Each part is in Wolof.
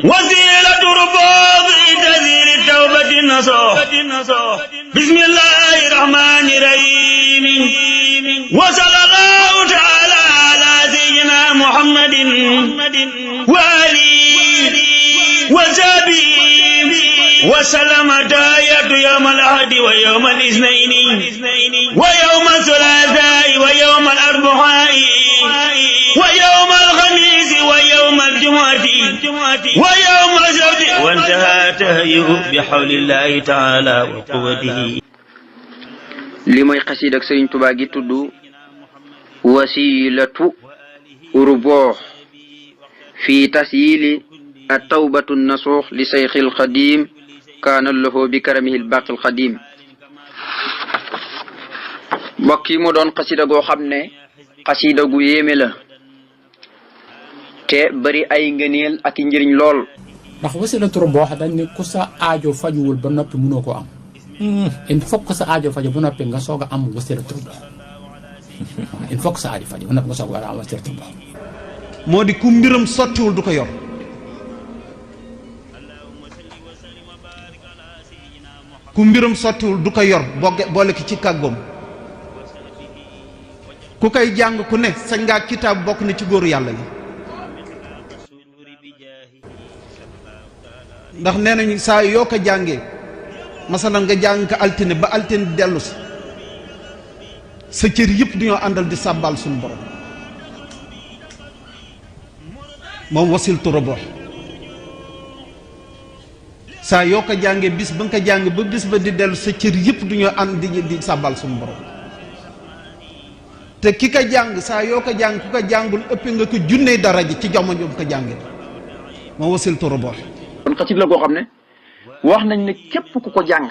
وسيلة رباط تذير التوبة النصوح بسم الله الرحمن الرحيم وصلى الله تعالى على سيدنا محمد وآله وصحبه وسلم تحية يوم الأحد ويوم الاثنين ويوم الثلاثاء ويوم الأربعاء ويوم الخميس ويوم الجمعة ويوم السبت وانتهى تهيئ بحول الله تعالى وقوته. li mooy xasiid ak Sëriñ Tuubaa gi tudd wasilatu uruboox fi tasyili at-tawbatu nasuux li sayxil xadim kaana lahu bi karamihil baqil xadim. mbokk yi mu doon xasida goo xam ne xasida gu yéeme la te bari ay ngëneel ak i njëriñ lool. ndax wasilatu uruboox dañ ne ku sa aajo fajuwul ba noppi mënoo ko am. il faut que sa aajo faju ba noppi nga soog a am wasilatu uruboox. il faut que sa aajo faju ba noppi nga soog a am wasilatu uruboox. moo di ku mbiram sottiwul du ko yor. ku mbiram sottiwul du ko yor boole ki ci kàggoom. ku koy jàng ku ne sañ ngaa kitaab bokk na ci góoru yàlla yi. ndax nee nañu saa yoo ko jàngee masalan nga jàng ko altine ba altine dellu si sa cër yëpp dañoo àndal di sàbbal suñu borom moom wasiltu uruboox saa yoo ko jàngee bis ba nga ko jàng ba bis ba di dellu sa cër yëpp dañoo ànd di sàbbal suñu borom te ki ko jàng saa yoo ko jàng ku ko jàngul ëpp nga ko junnee daraja ci jamono bu ko jàngee moom wasiltu uruboox. kon xasida la goo xam ne wax nañ ne képp ku ko jàng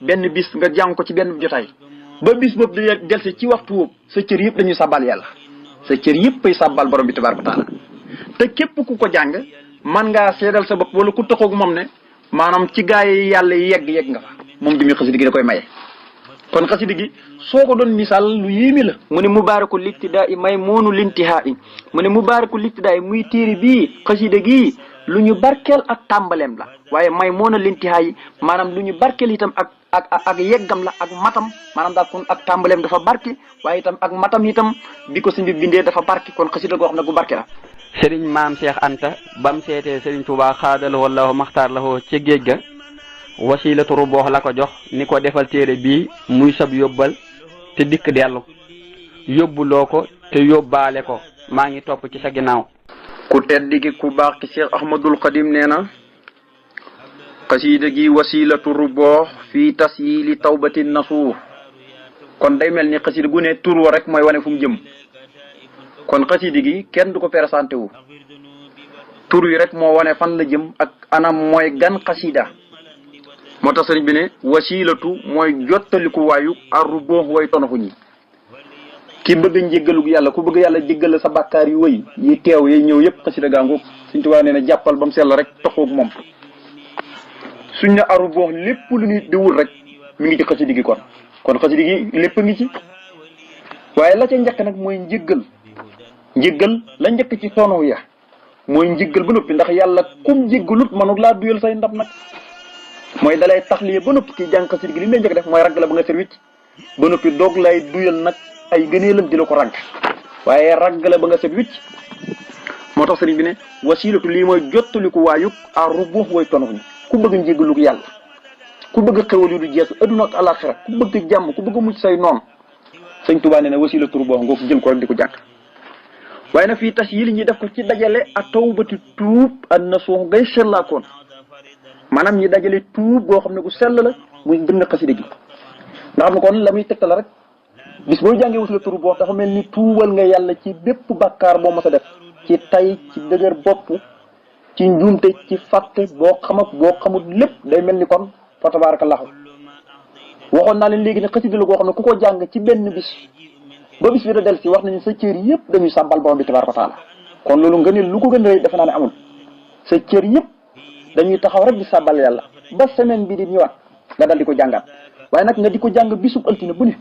benn bis nga jàng ko ci benn jotaay ba bis boobu di delsi ci waxtu woowu sa cër yëpp dañuy sàbbal yàlla sa cër yëpp ay sàbbal borom bi tabaaraka wa taala te képp ku ko jàng man ngaa seedal sa bopp wala ku taxoog moom ne maanaam ci gaa yi yàlla yegg nga fa moom bi muy xasida gi da koy maye. kon xasida gi soo ko doon misaal lu yéeme la. mu ne mubaaraku libtidaa i may moonu lintihaa i mu ne mubaaraku libtidaa i muy téere bii xasida gii lu ñu barkeel ak tàmbaleem la waaye may moona lintihaa yi maanaam lu ñu barkeel itam ak yeggam la ak matam maanaam daal kon ak tàmbaleem dafa barke waaye itam ak matam itam bi ko sëñ bi bindee dafa barke kon xasida goo xam ne gu barke la. Sëriñ maam Cheikh Anta bam seetee Sëriñ Tuubaa xaadalawoo la maxtaar la ca géej ga wasilatu uruboox la ko jox ni ko defal téere bii muy sab yóbbal te dikk dellu yóbbuloo ko te yóbbaale ko maa ngi topp ci sa ginnaaw. ku tedd gi ku baax ki Cheikh Ahmadul Xadim nee na xasida gi wasilatu uruboox fii tasyili tawbati nasuux kon day mel ni xasida gu ne tur wa rek mooy wane fu mu jëm kon xasida gi kenn du ko présenté wu tur wi rek moo wane fan la jëm ak anam mooy gan xasida moo tax sëriñ bi ne wasilatu mooy jottaliku waayu uruboox way tonaxu ñi ki bëgg njéggalug yàlla ku bëgg yàlla jéggal sa bàkkaar yu wëy yi teew yi ñëw yëpp xasida gaangu Sëriñ Tuubaa nee na jàppal ba mu sell rek toxoog moom suñ ne uruboox lépp lu nit di wul rek mi ngi ci xasida gi kon xasida gi lépp ngi ci waaye la ca njëkk nag mooy njéggal la njëkk ci tonaw ya mooy njéggal ba noppi ndax yàlla kum jéggalut manug laa duyal say ndab nag mooy dalay taxliye ba noppi ki jàng xasida gi li mu lay njëkk def mooy ragg la ba nga service ba noppi doog lay duyal nag ay gëneelam di la ko ragg waaye ragg la ba nga set wicc moo tax sëriñ bi ne wasilatu lii mooy jottaliku waayug uruboox way tonax ñi ku bëgg njéggalug yàlla ku bëgg xewal yu du jeesu adduna ak alaxira ku bëgg jàmm ku bëgg mucc say noonu Sëriñ Tuubaa nee na wasilatu uruboox ngoo ko jël ko rek di ko jàng waaye nag fii tasyili ñi def ko ci dajale ak tawbati tuub an nasuux ngay sellaakoon maanaam ñi dajale tuub goo xam ne gu sell la muy bind xasida gi nga xam ne kon la muy tegtal la rek bis boo jàngee wasilatu uruboox dafa mel ni tuubal nga yàlla ci bépp bàkkaar boo mës a def ci tay ci dëgër bopp ci njuumte ci fàtte boo xamut boo xamut lépp day mel ni kon fa tabarakallahu waxoon naa leen léegi ne xasida la goo xam ne ku ko jàng ci benn bis ba bis bi da del si wax nañu sa cër yëpp dañuy sàbbal borom bi tabaraka wa taala kon loolu nga ne lu ko gën a defe naa ne amul sa cër yëpp dañuy taxaw rek di sàbbal yàlla ba semaine bi di ñëwaat nga dal di ko jàngaat waaye nag nga di ko jàng bisub altine bu ne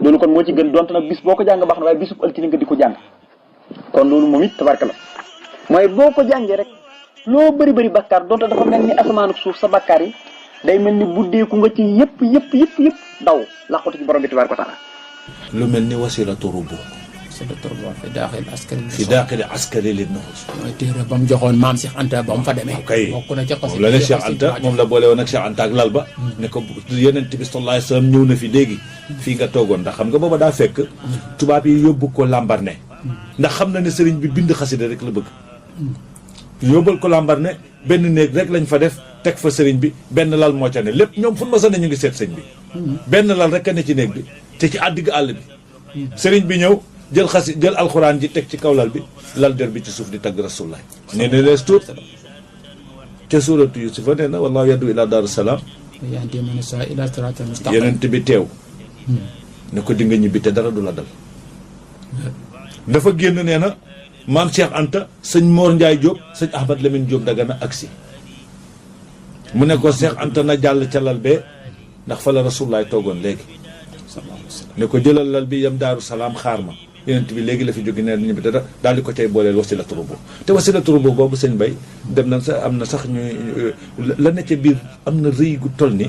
loolu kon moo ci gën donte nag bis boo ko jàng baax na waaye bisub altine nga di ko jàng kon loolu moom it tabaraka la mooy boo ko jàngee rek loo bëri bëri bakkaar donte dafa mel ni asamaanuk suuf sa bakkaar yi day mel ni buddeeku nga ci yëpp daw laqatu ci borom bi tabaaraka wa taala. lu mel ni wasilatu rubu fi daaxili askari li nuxus. mooy téere ba mu joxoon maam Cheikh Anta ba mu fa demee. kay bokk na ca moom la ne Cheikh Anta moom la boole woon ak Cheikh Anta ak lal ba. ne ko Yonent bi sallallahu alayhi wa sallam ñëw na fi léegi. fii nga toogoon ndax xam nga booba daa fekk. tubaab yi yóbbu ko Lambaréné. ndax xam na ne sëriñ bi bind xasida rek la bëgg. yóbbal ko Lambaréné benn néeg rek lañ fa def teg fa sëriñ bi benn lal moo ca ne lépp ñoom fu ma sa ne ñu ngi seet sëñ bi. benn lal rek a ne ci néeg bi te ci àddig àll bi. sëriñ bi ñëw jël alxuraan ji teg ci kaw lal bi lal der bi ci suuf di tagg rasulullah nee na lees tuut ca suuratu Yusufa nee na wallaahu yad'u ila daaru salaam Yonent bi teew ne ko di nga ñibbi te dara du la dal. dafa génn nee na maam Cheikh Anta sëñ Mor Ndiaye Diop sëñ Ahmad Lamine Diop Dagana agsi mu ne ko Cheikh Anta na jàll ca lal bee ndax fa la rasulullah toogoon léegi ne ko jëlal lal bi yam daaru salaam xaar ma Yonent bi léegi la fi jóge nee na ñibbi te daal di ko cay booleel wasilatu rubu te wasilatu rubu boobu sëñ Bay dem na sax am na sax ñuy la ne ca biir am na rëy gu toll ni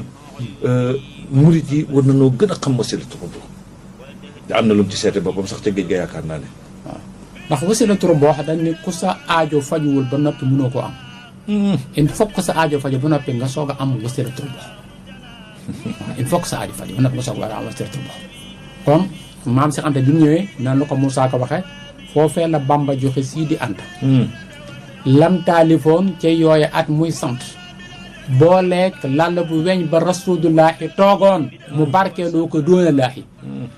murit yi war na noo gën a xam wasilatu rubu te am na lu mu ci seete boppam sax ca géej ga yaakaar naa ne. waaw ndax wasilatu rubu boo xam dañ ne ku sa aajo fajuwul ba noppi mënoo koo am. il faut que sa aajo faju ba noppi nga soog a am wasilatu rubu waaw il faut que sa aajo faju ba noppi nga soog a am wasilatu rubu kon maam si Anta bi mu ñëwee nan la ko Moussa ko waxee foofee la Bamba joxe Sidi Anta. lam taalifoon ca yooye at muy sant. booleeg lal bu weñ ba rasulullahi toogoon mu barkeeloo ko doona laahi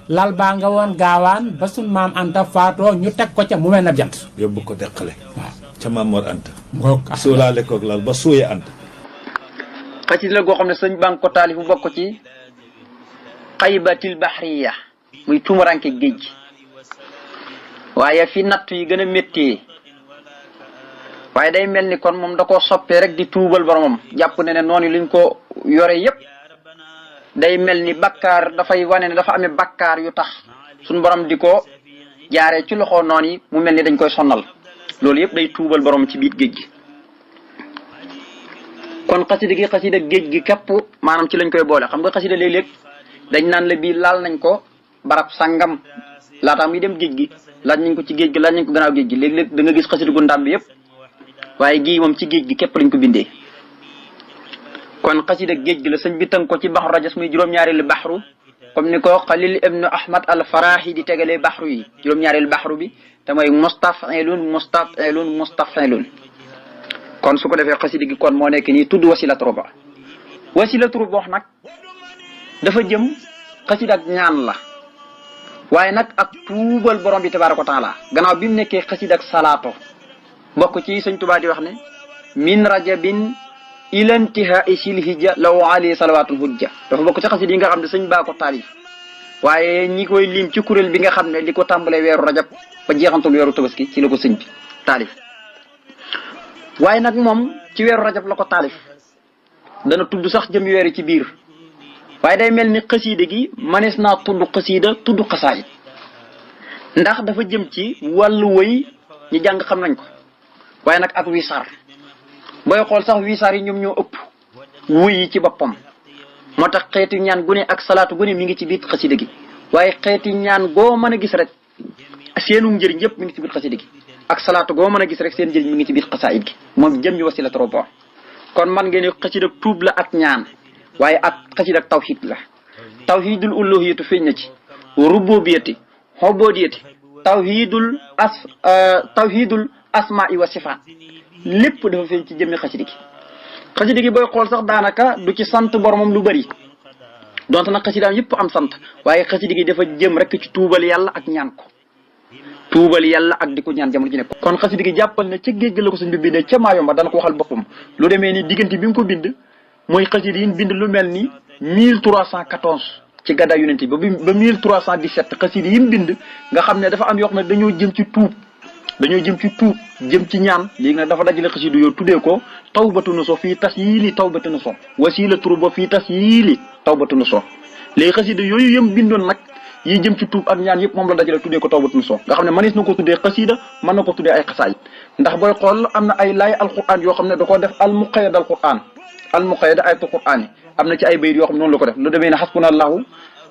lal baa nga woon gaawaan ba sun maam Anta faatoo ñu teg ko ca mu mel na jant. yóbbu ko deqale. waaw ca Maam Mor Anta. ngoog suulaale koog lal ba suuye Anta. xasida la goo xam ne sëñ baa ngi ko taalif bu bokk ci xaybatil bahriya muy tumaranke géej gi waaye fi natt yi gën a métti waaye day mel ni kon moom da koo soppee rek di tuubal boromam jàpp ne noonu luñ ko yore yépp day mel ni bakkaar dafay wane ne dafa amee bakkaar yu tax suñ borom di ko jaaree ci loxo noonu yi mu mel ni dañ koy sonnal loolu yépp day tuubal borom ci biir géej gi kon xasida géej gi képp maanaam ci lañ koy boole xam nga xasida léeg-léeg dañ naan la bii laal nañ ko barab sangam laataa muy dem géej gi laaj nañ ko ci géej gi laaj nañ ko gannaaw géej gi léeg-léeg da nga gis xasida gu ndàmb yépp waaye gii moom ci géej gi képp lañ ko bindee kon xasida géej gi la sëñ bi tënk ko ci baxru rajas muy juróom-ñaareelu baxru comme ni ko Xalil ibnu Ahmad al Farahi di tegalee baxru yi juróom-ñaareelu baxru bi te mooy mustafilun kon su ko defee xasida gi kon moo nekk nii tudd wasilatu rubu wax nag dafa jëm xasida ak ñaan la waaye nag ak tuubal borom bi tabaaraka wa taala gannaaw bi mu nekkee xasida ak salaato bokk ci sëñ Tuubaa di wax ne min rajabin ila intihai silhijja law ali salawaatul hujja dafa bokk ci xasida yi nga xam ne sëñ baa ko taalif waaye ñi koy lim ci kuréel bi nga xam ne li ko tàmbalee weeru rajab ba jeexantul weeru tabaski ci la ko sëñ bi taalif waaye nag moom ci weeru rajab la ko taalif dana tudd sax jëm weer ci biir waaye day mel ni xasiida gi manees naa tudd xasiida tudd xasaayid ndax dafa jëm ci wàllu wëy ñi jàng xam nañ ko waaye nag ak wisaar booy xool sax wisaar yi ñoom ñoo ëpp wuy yi ci boppam moo tax xeeti ñaan gu ne ak salaatu gu ne mi ngi ci biir xasida gi waaye xeeti ñaan goo mën a gis rek seenu njëriñ yëpp mi ngi ci biir xasida gi ak salaatu goo mën a gis rek seen njëriñ mi ngi ci biir xasaayid gi moom jëm ñu wasilatu rubu kon man ngeen xasida tuub la ak ñaan waaye ak xasida ak tawhid la tawhidul uluhiyatu feeñ na ci rububiyati ubudiyati tawhidul asma'i wa sifaat lépp dafa feeñ ci jëmmi xasida gi booy xool sax daanaka du ci sant boromam lu bari donte nag xasidaam yëpp am sant waaye xasida gi dafa jëm rek ci tuubal yàlla ak ñaan ko tuubal yàlla ak di ko ñaan jamono ci nekk kon xasida gi jàppal ne ca géej la ko suñ bi bindee ca Maayomba dana ko waxal boppam lu demee ni diggante bi mu ko bind mooy xasida yi bind lu mel ni 1314 ci gàddaay yonent bi ba 1317 xasida yi bind nga xam ne dafa am yoo xam ne dañoo jëm ci tuub jëm ci ñaan léegi nag dafa dajale xasida yoo tuddee ko tawbatu nuso fii tasyiili tawbatu nuso wasilatu rubu fii tasyiili tawbatu nuso léegi xasida yooyu yëm bindoon nag yi jëm ci tuub ak ñaan yëpp moom la dajale tuddee ko tawbatun nasuux nga xam ne mënees na ko tuddee xasiida mën na ko tuddee ay xasaayid ndax booy xool am na ay laay alquran yoo xam ne da koo def almuqayyad alquran almuqayyad ayatul quran yi am na ci ay bayit yoo xam ne noonu la ko def lu demee ne xasbunallahu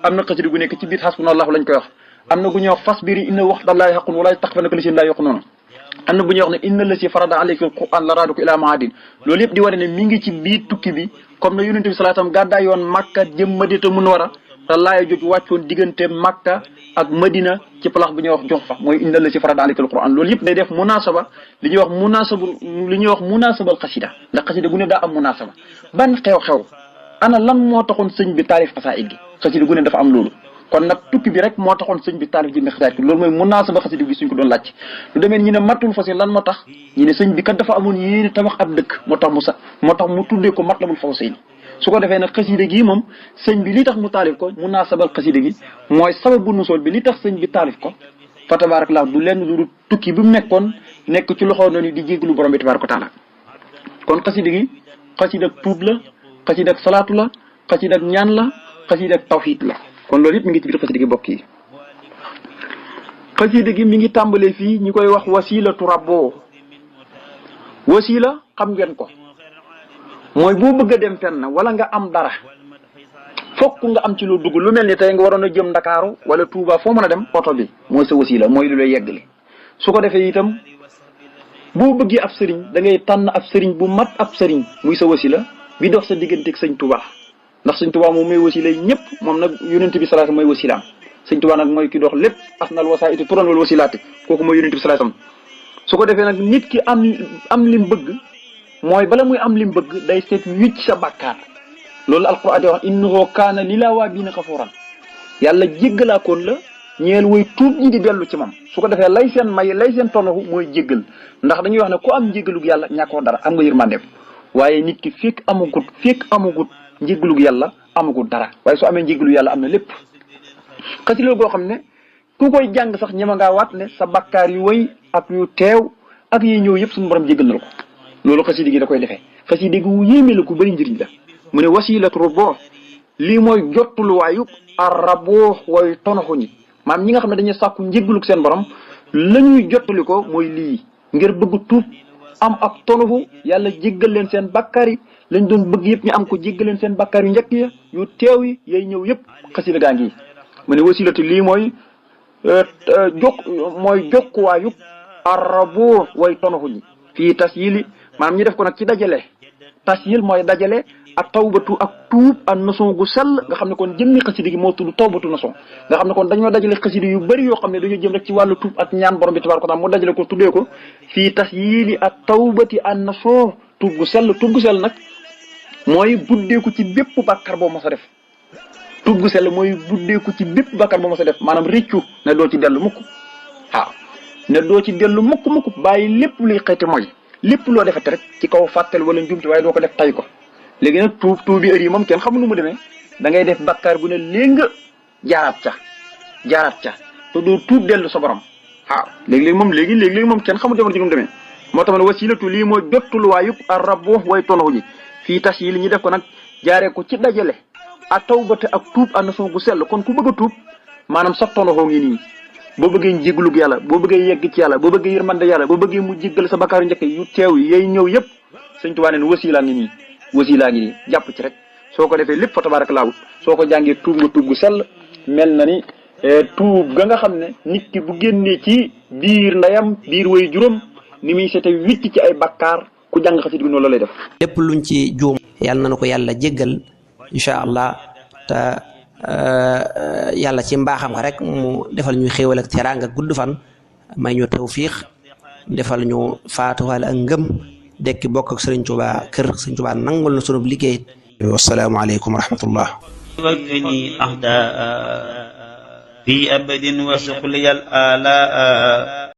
am na xasida gu nekk ci biir xasbunallahu lañ koy wax am na gu ñuy wax fasbiri inna waxdallahi xaqun wala taxfanaka li seen laa yokk noonu am na bu ñuy wax ne inna la si farada alayka alquran la raadu ko ila maadin loolu yëpp di wane ne mi ngi ci biir tukki bi comme ne yonente bi sallallahu alayhi wasallam gàddaay yoon Makka jëm Madina Munawwara te laaya jot wàccoon diggante Makka ak Madina ci place bu ñuy wax jox fa mooy inna la si farada alayka alquran loolu yëpp day def munasaba li ñuy wax munasabal xasida ndax xasida gu ne daa am munasaba ban xew-xew ana lan moo taxoon sëñ bi taalif xasaayid gi xasida gu ne dafa am loolu kon nag tukki bi rek moo taxoon sëñ bi taalif ji ne xasaayid gi loolu mooy munaasaba xasida gi suñ ko doon laaj lu demee ñu ne matul fawsi lan moo tax ñu ne sëñ bi kat dafa amoon yéene tabax ab dëkk moo tax mu tuddee ko matlabul fawsayni su ko defee nag xasida gi moom sëñ bi li tax mu taalif ko munaasabal xasida gi mooy sababu nusool bi li tax sëñ bi taalif ko fa tabarakallah du lenn lu tukki bi mu nekk ci loxo noonu di jéggalu borom bi tabaraka taala kon xasida gi xasida ak tuub la xasida ak salaatu la xasida ak ñaan la xasida ak tawxiid la kon loolu yëpp mi ngi ci biir xasida gi bokk yi xasida gi mi ngi tàmbalee fii ñi koy wax wasilatu rabbo wasila xam ngeen ko mooy boo bëgg a dem fenn wala nga am dara fokk nga am ci lu dugg lu mel ni tey nga waroon a jëm Ndakaaru wala Touba foo mën a dem oto bi mooy sa wasila mooy lu lay yeggale su ko defee itam boo bëggee ab sëriñ da ngay tànn ab sëriñ bu mat ab sëriñ muy sa wasila bi dox sa digganteeg sëñ Touba ndax sëñ Touba moom mooy wasila yi ñëpp moom nag yonent bi sallallahu alayhi wasallam mooy wasilaam sëñ Touba nag mooy ki dox lépp asnal wasaa'iti turan wal wasilaati kooku mooy yonent bi sallallahu alayhi wasallam su ko defee nag nit ki am lim bëgg mooy bala muy am lim bëgg day seet wicc sa bàkkaar loolu alquran di wax innahu kaana lil awaabiina gafuuran yàlla jéggalaakoon la ñeel way tuub ñi di dellu ci moom su ko defee lay seen tonofu mooy jéggal ndax dañuy wax ne ku am njéggalug yàlla ñàkkoo dara am nga yërmandeem waaye nit ki fekk amagut njéggalug yàlla amagut dara waaye su amee njéggalu yàlla am na lépp xasida goo xam ne ku koy jàng sax ñema ngaa waat ne sa bakkaar yu wëy ak yu teew ak yi ñëw yëpp suñu borom jéggal na ko loolu xasida gi da koy defee xasida gi wu yéeme la ku bëri njëriñ la mu ne wasilatu rabbo lii mooy jottuluwaayu arraboo way tonoxu ñi maam ñi nga xam ne dañuy sàkku njéggalug seen borom la ñuy jottali ko mooy lii ngir bëgg tuub am ak tonoxu yàlla jéggal leen seen bakkaar yi lañ doon bëgg yëpp ñu am ko jéggal leen seen bakkaar yu njëkk ya yu teew yi yay ñëw yëpp xasida gaa ngi mu ne wasilatu lii mooy jokkuwaayu arraboo way tonoxu ñi fii tas yili maanaam ñu def ko nag ci dajale tas yil mooy dajale ak tawbatu ak tuub ak nason gu sell nga xam ne kon jëmmi xasida gi moo tudd tawbatu nason nga xam ne kon dañoo dajale xasida yu bëri yoo xam ne dañoo jëm rek ci wàllu tuub ak ñaan borom bi tabaaraka taala mu dajale ko tuddee ko fii tas yili ak tawbati ak nason tuub gu sell nag mooy buddeeku ci bépp bàkkar boo mos a def tuub gu sell mooy buddeeku ci bépp bàkkar boo mos a def maanaam réccu ne doo ci dellu mukk waaw ne doo ci dellu mukk bàyyi lépp luy xeeti mooy lépp loo defete rek ci kaw fàttal wala njumte waaye doo ko def tay ko léegi nag tuub bi heure yi moom kenn xamul nu mu demee da ngay def bakkaar bu ne léegi nga jaaraat ca te doo tuub dellu sa borom waaw léegi-léegi moom kenn xamul jamono ji nu mu demee moo tax ne wasilatu lii mooy jottuluwaayub arraboo way tonoxu ñi fii tas yi li ñu def ko nag jaaree ko ci dajale ak tawbate ak tuub ànd son gu sell kon ku bëgg a tuub maanaam sax tonoxoo ngi nii boo bëggee njéggalug yàlla boo bëggee yegg ci yàlla boo bëggee yërmande yàlla boo bëggee mu jéggal sa bakkaaru njëkk yu teew yi yay ñëw yëpp sëñ Tuubaa neen wasilaa ngi nii jàpp ci rek soo ko defee lépp fa tabaarakallaahu soo ko jàngee tuub nga tuub gu sell mel na ni tuub ga nga xam ne nit ki bu génnee ci biir ndeyam biir way juróom ni muy seete witti ci ay bakkaar ku jàng xasida gi noonu la lay def lépp luñ ci juum yàlla na ko yàlla jéggal incha allah te yàlla ci mbaaxam rek mu defal ñu xéewal ak teraanga gudd fan may ñu tawfiix defal ñu faatuwaale ak ngëm dekki bokk ak Sëriñ Tuubaa kër Sëriñ Tuubaa nangul na sunu liggéey. wassalaamu aleykum wa rahmatullah. wakfini ahdaa fi abadin wa suqliyal alaa